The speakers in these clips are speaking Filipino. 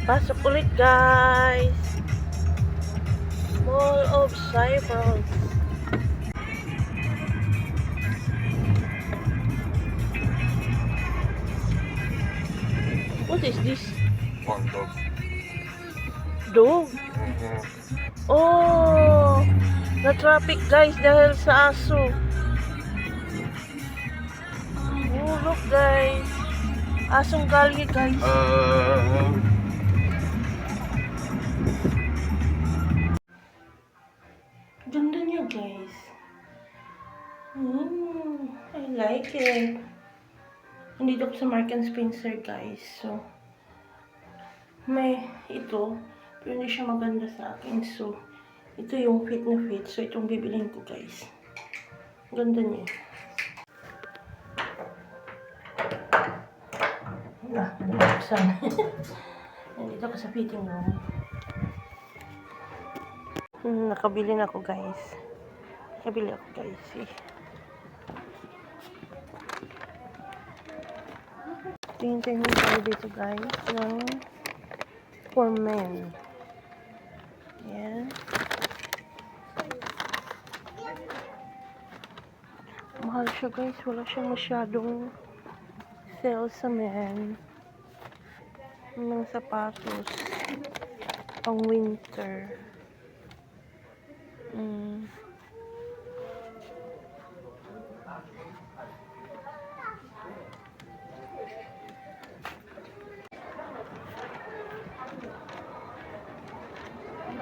Pasok ulit guys. Mall of Cyprus. What is this? Corn dog. Dog? Oh! Na-traffic guys dahil sa aso. Oh, look guys. Asong kalye guys. Ganda niya guys. I like it. Nandito ko sa Mark and Spencer guys. So, may ito. Pero hindi siya maganda sa akin. So, ito yung fit na fit. So, itong bibilin ko guys. Ganda niya. Nabuksan. Nandito ako sa fitting room. Nakabili na ako guys. Nakabili ako guys. Tingin-tingin tayo dito guys. Ng for men. Yan. Mahal siya guys. Wala siyang masyadong sale sa men. Ng sapatos. Pang winter.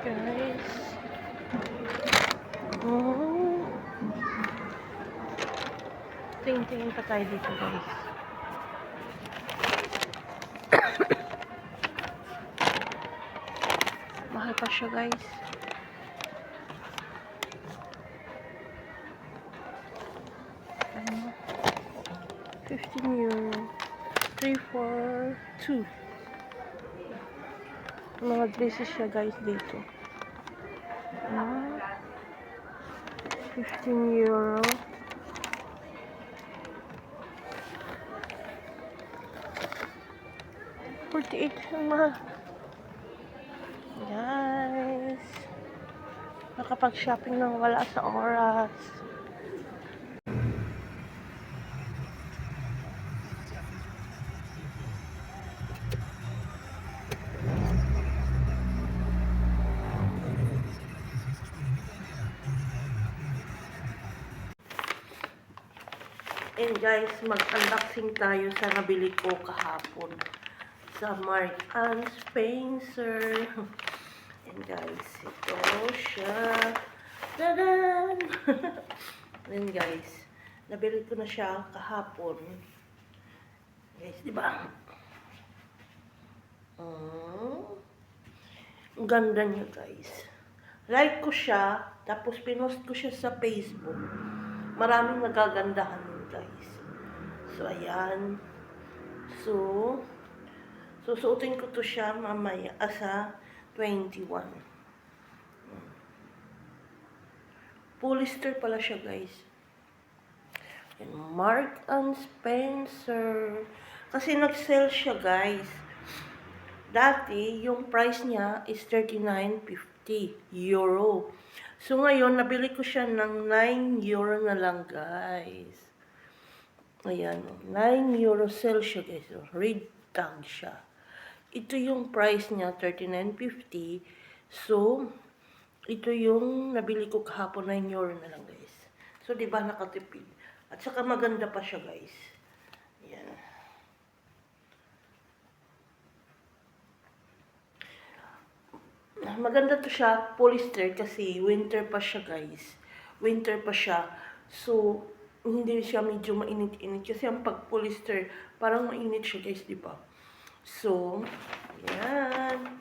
Guys. Tingin-tingin pa tayo dito guys. Mahal pa siya guys. €15. 3 for 2. Mga dresses siya guys dito. €15. 48 mahal. Guys. Nakapag-shopping nang wala sa oras. And guys, mag-unboxing tayo sa nabili ko kahapon sa Mark and Spencer. And guys, ito siya. Tadan! And guys, nabili ko na siya kahapon. Guys, di ba? Ang ganda niya guys. Like ko siya, tapos pinost ko siya sa Facebook. Maraming nagagandahan yun guys. So, ayan. So, susuotin ko to siya mamaya sa 21. Polyester pala siya guys. And Mark and Spencer. Kasi nag-sell siya guys. Dati, yung price niya is €39.50. So, ngayon, nabili ko siya ng €9 na lang, guys. Ayan, €9 sale siya, guys. Red tag siya. Ito yung price niya, $39.50. So, ito yung nabili ko kahapon, €9 na lang, guys. So, di ba nakatipid? At saka maganda pa siya, guys. Ayan. Maganda to siya, polyester, kasi winter pa siya guys. Winter pa siya. So, hindi siya medyo mainit-init. Kasi ang pag-polyester, parang mainit siya guys, di ba? So, yan.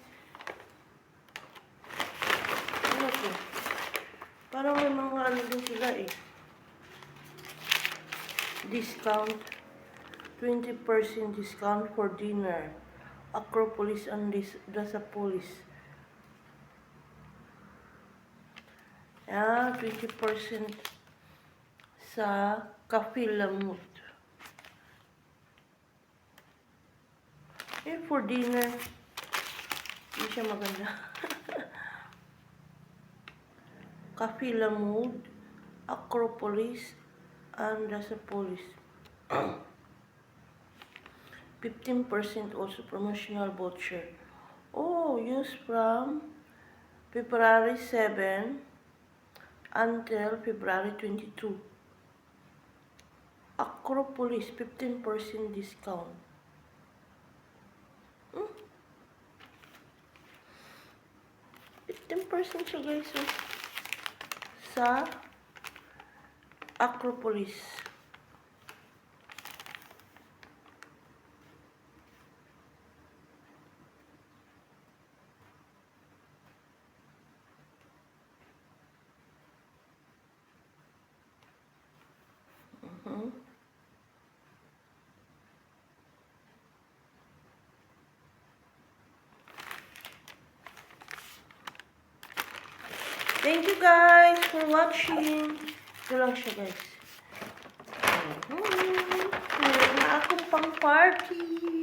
Ano to? Parang may mga ano din sila eh. Discount. 20% discount for dinner. Acropolis and Dasapolis. 20% sa Cafe Lamut. For dinner, Hindi siya maganda. Kafilamud, Acropolis, and Dasapolis. 15% also promotional voucher. Oh, used from February 7 until February 22. Acropolis, 15% discount. 15% siya guys. Sa Acropolis. Thank you guys for watching. Ito lang siya guys. Meron na akong pang party.